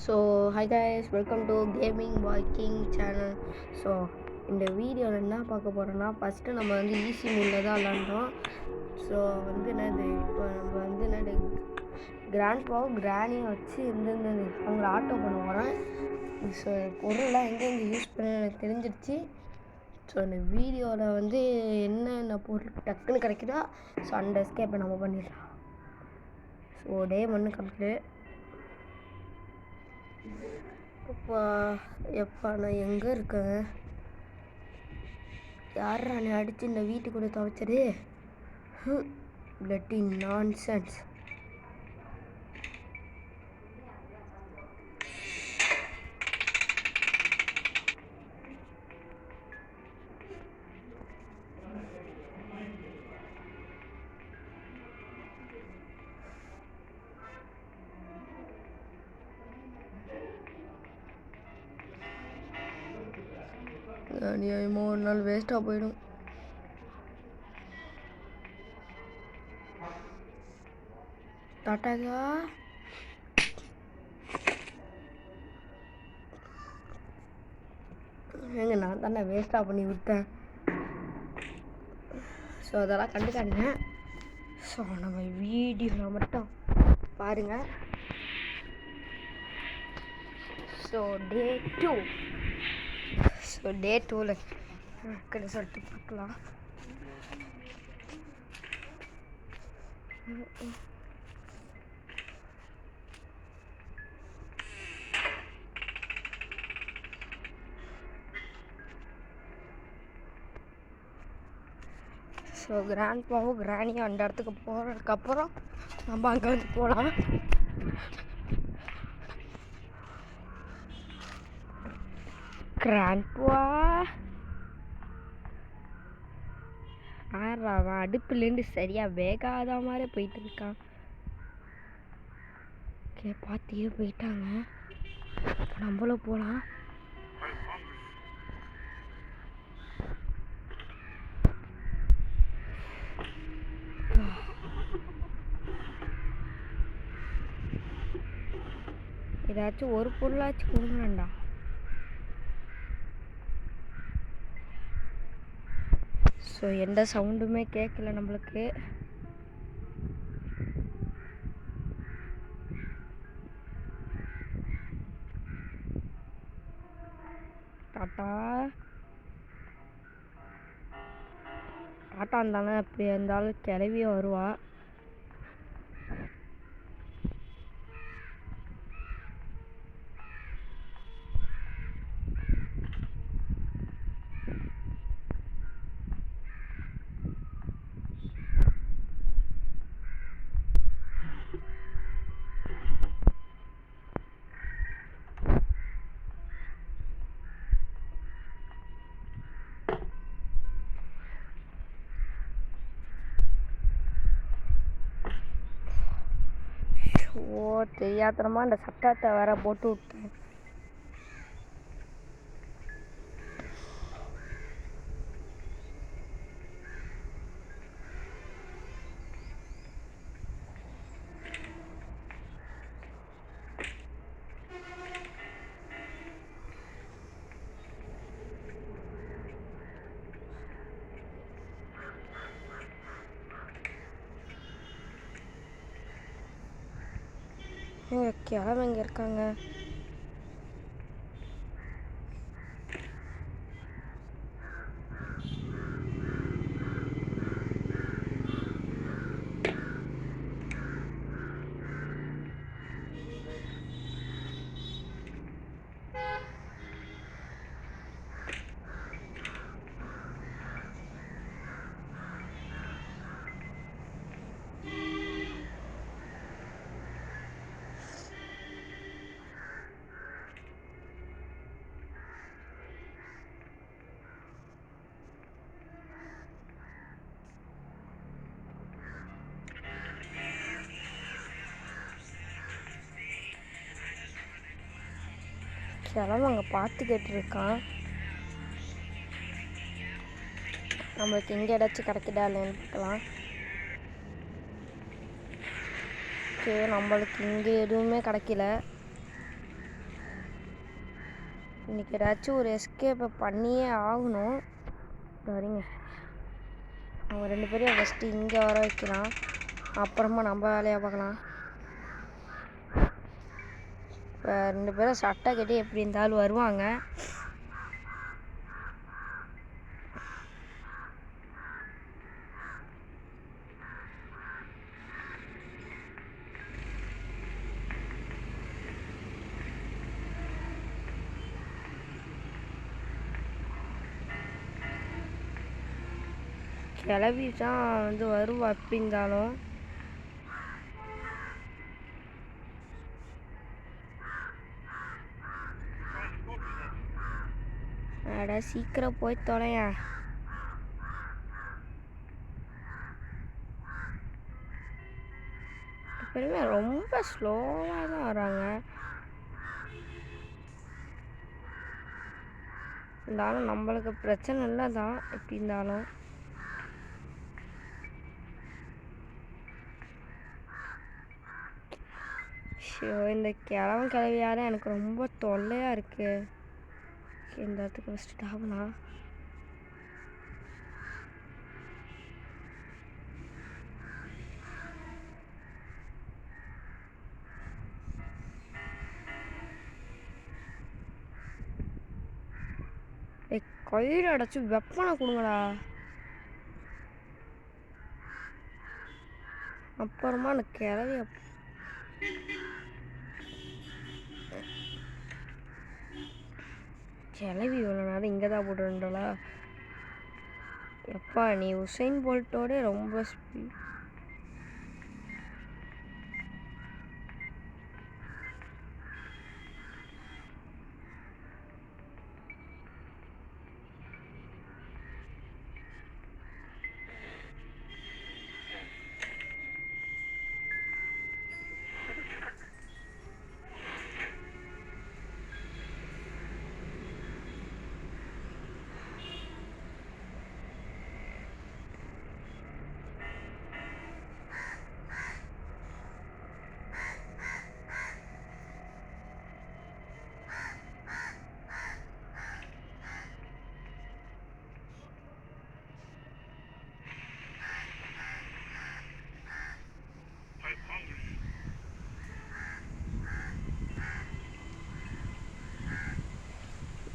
So hi guys, welcome to gaming bye king channel. So இந்த வீடியோவில் என்ன பார்க்க போகிறோன்னா, ஃபஸ்ட்டு நம்ம வந்து ஈஸி மூடில் தான் விளாண்டோம். ஸோ வந்து என்னது, இப்போ நம்ம வந்து என்னது கிராண்ட் பாவும் கிராணியும் வச்சு இருந்தது அவங்கள ஆட்டோ பண்ண போகிறேன். ஸோ பொருள்லாம் எங்கெங்கே யூஸ் பண்ண எனக்கு தெரிஞ்சிருச்சு. ஸோ இந்த வீடியோவில் வந்து என்னென்ன பொருள் டக்குன்னு கிடைக்குதோ ஸோ அந்த எஸ்கேப்பை நம்ம பண்ணிடலாம். ஸோ டே ஒன்று கம்ப்ளீட். எப்பா நான் எங்கே இருக்கேன்? யாரா நீ அடித்து இந்த வீட்டுக்குள்ளே துவைச்சது? Bloody nonsense. அநியாயமாக ஒரு நாள் வேஸ்ட்டாக போயிடும். டாட்டாக்கா ஏங்க, நான் தானே வேஸ்ட்டாக பண்ணி விட்டேன். ஸோ அதெல்லாம் கண்டுக்காதீங்க. ஸோ நம்ம வீடியோவில் மட்டும் பாருங்கள். So day 2. ஸோ டே 2ல் கடை சொல்லிட்டு பார்க்கலாம். ஸோ கிராண்ட் பாவும் கிராணியும் அந்த இடத்துக்கு போகிறதுக்கப்புறம் நம்ம அங்கே வந்து போகலாம். கிராண்ட் பா அவன் அடுப்புலேருந்து சரியாக வேகாத மாதிரி போயிட்டு இருக்கான். ஓகே, பார்த்தியே போயிட்டாங்க. நம்மளும் போகலாம். ஏதாச்சும் ஒரு பொருளாச்சும் கொடுங்கண்டா. ஸோ எந்த சவுண்டுமே கேட்கல நம்மளுக்கு. டாட்டா டாட்டா இருந்தாலும் அப்படி இருந்தாலும் கிளவியே வருவா. ஓ, தெரியாதனமா அந்த சட்டத்தை வேற போட்டு விட்டேன். கிழமை இங்கே இருக்காங்க. கிழமை அங்கே பார்த்துக்கிட்டு இருக்கான். நம்மளுக்கு எங்கே ஏதாச்சும் கிடைக்குதா இல்லைன்னு பார்க்கலாம். ஓகே, நம்மளுக்கு இங்கே எதுவுமே கிடைக்கல. இன்றைக்கி ஏதாச்சும் ஒரு எஸ்கேப்பை பண்ணியே ஆகணும். சரிங்க, அவங்க 2 பேரையும் ஃபஸ்ட்டு இங்கே வர வைக்கலாம், அப்புறமா நம்ம வேலையை பார்க்கலாம். இப்போ 2 பேரும் சட்டை கட்டி எப்படி இருந்தாலும் வருவாங்க. கிளவி தான் வருவா எப்படி இருந்தாலும். அட சீக்கிரம் போய் தொலையா. எப்பவுமே ரொம்ப ஸ்லோவாக தான் வராங்க. இருந்தாலும் நம்மளுக்கு பிரச்சனை இல்லை தான் எப்படி இருந்தாலும். இந்த கிளவியால எனக்கு ரொம்ப தொல்லையாக இருக்குது. இந்த இடத்துக்கு ஃபஸ்ட்டு ஆகலாம். கயிறு அடைச்சி வெப்பனை கொடுங்கடா. அப்புறமா அந்த கிளவி இவ்வளோ நேரம் இங்கே தான் போட்டுருந்தா. எப்பா நீ உசைன் போல்ட்டோட ரொம்ப ஸ்பீட்.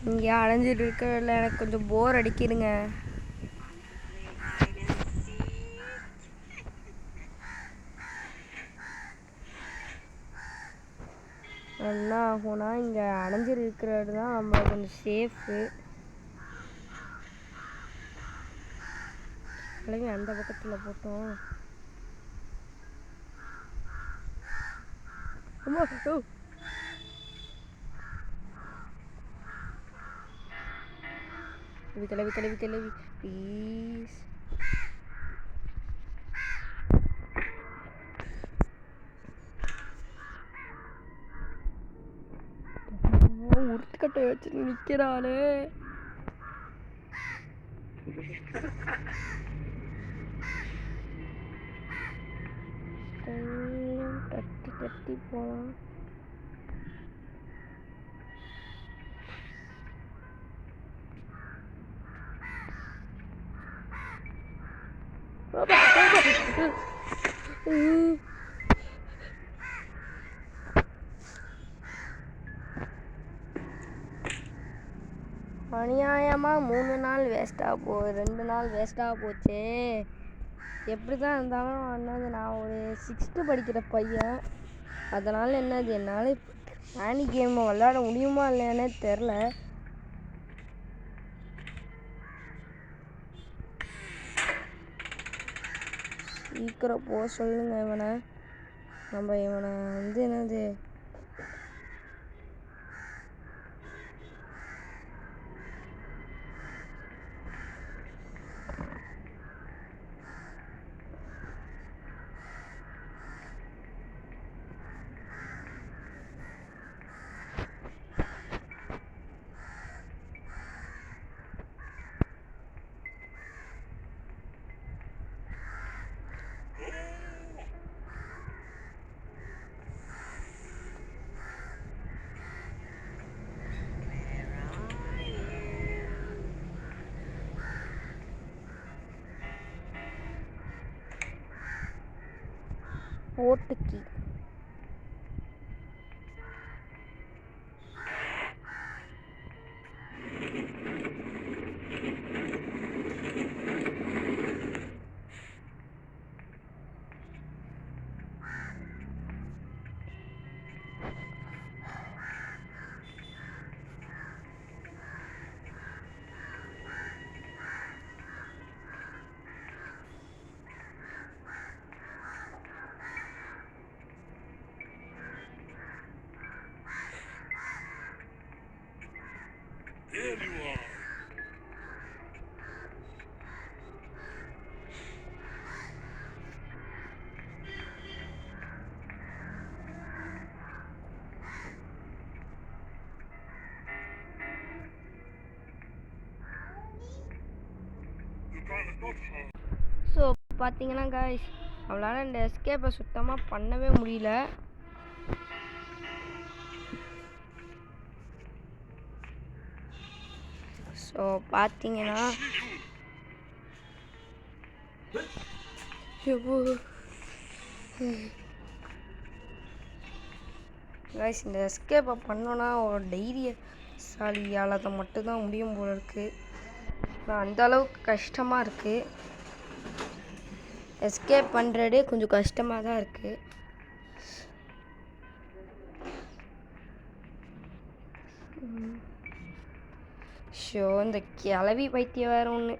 இங்கே அடைஞ்சிட்டு இருக்கிறதுல எனக்கு கொஞ்சம் போர் அடிக்கிடுங்க. என்ன ஆகும்னா இங்கே அடைஞ்சிட்டு இருக்கிறது தான் நம்ம கொஞ்சம் சேஃபு. கிளம்பி அந்த பக்கத்தில் போட்டோம். கிளவி ப்ளீஸ். உருட்டுக்கட்டை வச்சு நிற்கிறாளே. தட்டி போகலாம். அநியாயமாக 3 நாள் வேஸ்ட்டாக 2 நாள் வேஸ்ட்டாக போச்சு. எப்படி தான் இருந்தாலும் என்னது நான் ஒரு 6th படிக்கிற பையன். அதனால் என்னது என்னால் ஆனி கேமை விளையாட முடியுமா இல்லையானே தெரில. சீக்கிரம் போக சொல்லுங்க இவனை. நம்ம இவனை என்னது portkey. There you are. You gotta go home. So பார்த்தீங்கன்னா காய்ஸ், அவளால் இந்த எஸ்கேப்பை சுத்தமாக பண்ணவே முடியல. ஸோ பார்த்தீங்கன்னா காய்ஸ், இந்த எஸ்கேப்பை பண்ணோன்னா ஒரு தைரியசாலியால் அதை மட்டும்தான் முடியும் போல இருக்குது. நான் அந்த அளவுக்கு கஷ்டமாக இருக்குது. எஸ்கேப் பண்ணுறதே கொஞ்சம் கஷ்டமாக தான் இருக்குது. ஷோ, இந்த கிளவி பைத்தியம் வேறு ஒன்று.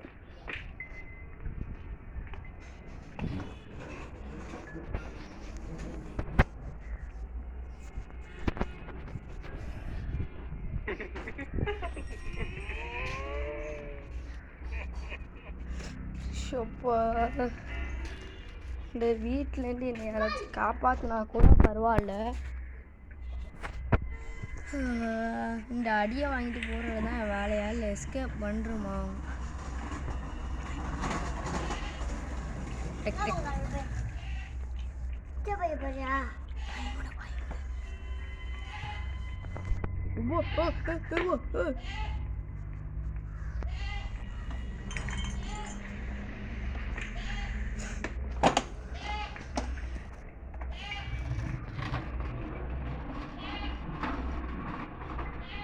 ஷோப்பா, இந்த வீட்டிலேருந்து என்னை யாராச்சும் காப்பாற்றினா கூட பரவாயில்ல. இந்த அடியை வாங்கிட்டு போகிறது தான் என் வேலையா, இல்லை எஸ்கேப் பண்ணுறோமா?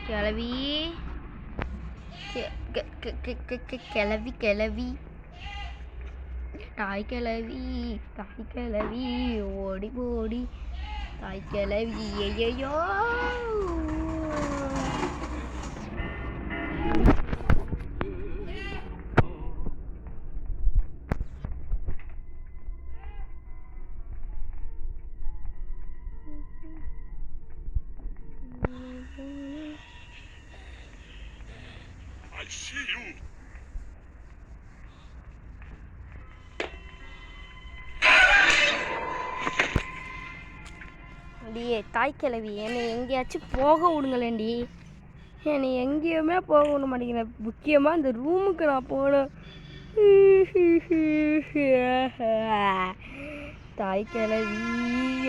கிளவி கிளவி கிளவி தாய் கிளவி தாய் கிளவி ஓடி ஓடி தாய் கிளவி ஐயோ. I see you. அடியே தாய் கிளவி, என்னை எங்கேயாச்சும் போக விடுங்களேண்டி. என்னை எங்கேயுமே போக விட மாட்டேங்கிறேன். முக்கியமாக இந்த ரூமுக்கு நான் போனேன். தாய் கிளவி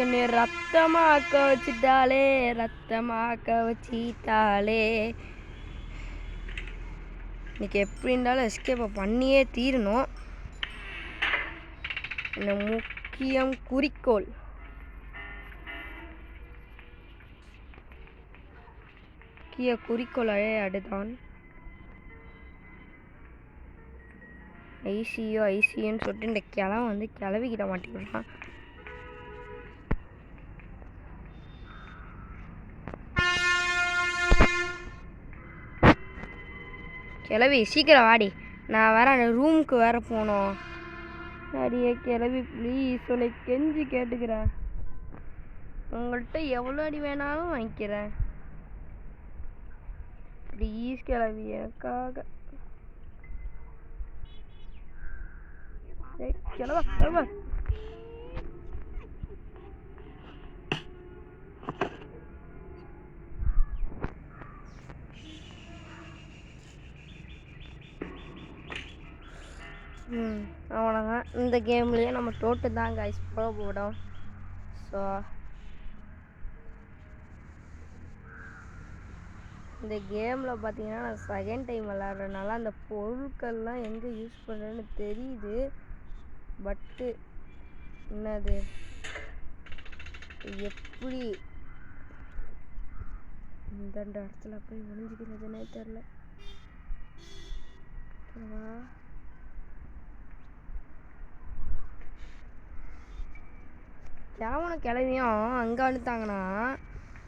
என்னை ரத்தமாக்க வச்சுட்டாளே, ரத்தமாக்க வச்சிட்டாளே. இன்னைக்கு எப்படி இருந்தாலும் எஸ்கேப்பை பண்ணியே தீரணும். இந்த முக்கியம் குறிக்கோள். முக்கிய குறிக்கோளே அதுதான். ஐசின்னு சொல்லிட்டு இந்த கிளவன் வந்து கிளவிக்கிட்ட மாட்டேங்கிறான். கிளவி சீக்கிரம் வாடி, நான் வேற அந்த ரூமுக்கு வேற போனோம். அடியே கிளவி ப்ளீஸ், உன்னை கெஞ்சி கேட்டுக்கிறேன். உங்கள்கிட்ட எவ்வளோ அடி வேணாலும் வாங்கிக்கிறேன். ப்ளீஸ் கிளவி, எனக்காக. கிளவா கிளவா, அவ்வளோதான். இந்த கேம்லேயே நம்ம தோட்டு தான் கைஸ் போடும். ஸோ இந்த கேமில் பார்த்தீங்கன்னா நான் செகண்ட் டைம் விளாட்றதுனால அந்த பொருட்கள்லாம் எங்கே யூஸ் பண்ணுறேன்னு தெரியுது. பட்டு என்னது எப்படி இந்த இடத்துல போய் ஒளிஞ்சிக்கிறதுனே தெரில. கிழவனும் கிளவியும் அங்கே வந்துட்டாங்கன்னா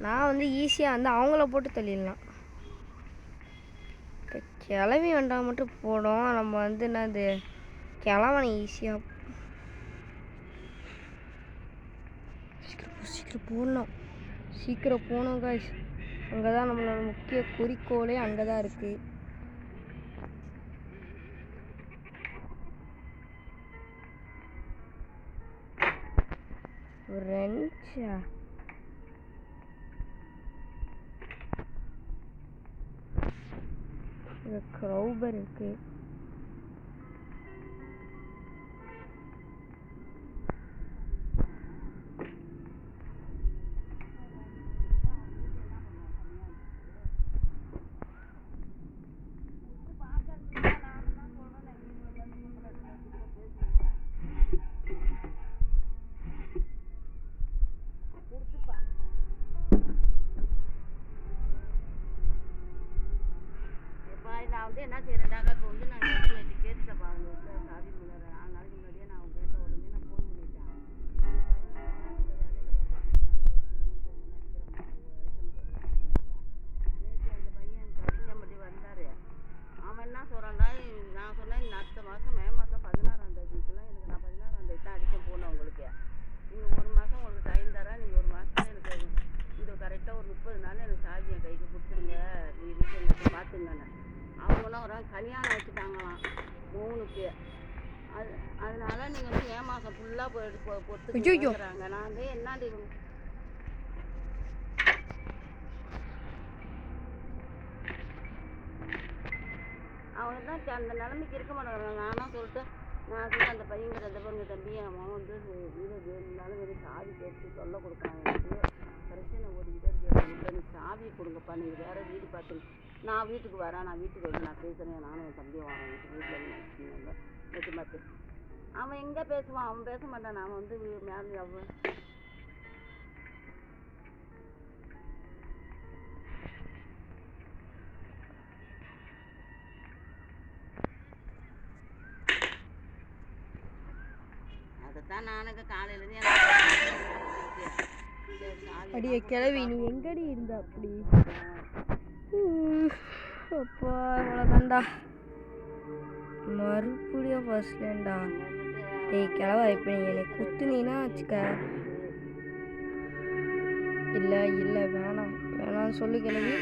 நான் வந்து ஈஸியாக வந்து அவங்கள போட்டு தள்ளிடலாம். கிளவி வேண்டாம் மட்டும் போடும். நம்ம வந்து என்னது கிழவனை ஈஸியாக சீக்கிரம் போடணும். சீக்கிரம் போகணும் காய்ஸ். அங்கே தான் நம்மளோட முக்கிய குறிக்கோளே அங்கே தான் இருக்குது. ரெஞ்சா க்ரௌபர் இருக்கு. நான் வந்து என்ன செய்யறேன்டாக்கா, இப்போ வந்து நான் நேற்று கேட்டுட்டப்பா அவங்க வீட்டில் சாதி முன்னாடி 4 நாளைக்கு முன்னாடியே நான் அவங்க கேட்ட உடனே நான் ஃபோன் பண்ணிட்டேன். அவங்க நேற்று அந்த பையன் எனக்கு அடிக்காமட்டி வந்தார். அவன் என்ன சொல்கிறான்டா, நான் சொன்னேன் அடுத்த மாதம் மே மாதம் 16ஆம் தேதிக்கெல்லாம் எனக்கு நான் 16ஆம் தேதி தான் அடிக்க போனேன். உங்களுக்கு நீங்கள் 1 மாதம் உங்களுக்கு டைம் தரேன். நீங்கள் 1 மாதத்துல எனக்கு இந்த கரெக்டாக ஒரு 30 நாள் எனக்கு சாதி என் கைக்கு கொடுத்துருங்க. நீ வீட்டில் பார்த்துங்கன்னு. அவங்களாம் ஒரு கல்யாணம் வச்சுட்டாங்களாம் 3க்கு. அதனால நீங்கள் வந்து மே மாதம் ஃபுல்லாக பொறுத்துக்கிறாங்க. நான் வந்து என்னாடி அவங்க தான் அந்த நிலைமைக்கு இருக்க மாட்டேங்கிறாங்க. நானும் சொல்லிட்டு நான் சொல்ல அந்த பையங்கிற அந்த பாருங்க தம்பி, அவன் வந்து வீடு வேணும்னாலும் வெறும் சாவி கேட்டு சொல்ல கொடுக்குறான். எனக்கு பிரச்சனை ஓடிக்கிட்டே இருக்கு. நீ சாவி கொடுங்கப்பா, நீங்கள் வேறு வீடு பார்த்துங்க. நான் வீட்டுக்கு வரேன், நான் வீட்டுக்கு வந்து நான் பேசுகிறேன். நானும் என் தம்பியும் வரேன் வீட்டில் நேற்று பார்த்து. அவன் எங்கே பேசுவான்? அவன் பேச மாட்டான். அவன் வந்து மேலே அவன் அதைத்தான் நானுக்கு காலையிலேருந்து அடியே கிளவி, நீ எங்கடி இருந்த? அப்படி அப்பா அவ்வளோதான்டா, மறுபடியும் ஃபர்ஸ்ட்லேண்டா. டேய் கிளவா, இப்போ நீ என்னை குத்துனீன்னா வச்சுக்க. இல்லை வேணாம் சொல்லு கிளவி.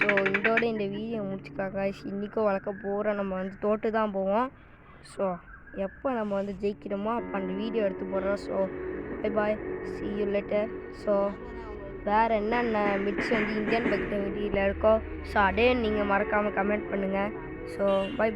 ஸோ இதோட இந்த வீடியோ முடிச்சுக்கலாம் காய்ஸ். இன்றைக்கும் வளர்க்க போகிறோம். நம்ம வந்து தோட்டு தான் போவோம். ஸோ எப்போ நம்ம வந்து ஜெயிக்கிறோமோ அப்போ அந்த வீடியோ எடுத்து போடுறோம். So bye see you later. So வேறு என்னென்ன மிட்ஸ் வந்து இந்தியன் பக்கெட் வீடியோவில் இருக்கோ ஸோ அதே நீங்கள் மறக்காமல் கமெண்ட் பண்ணுங்கள். So by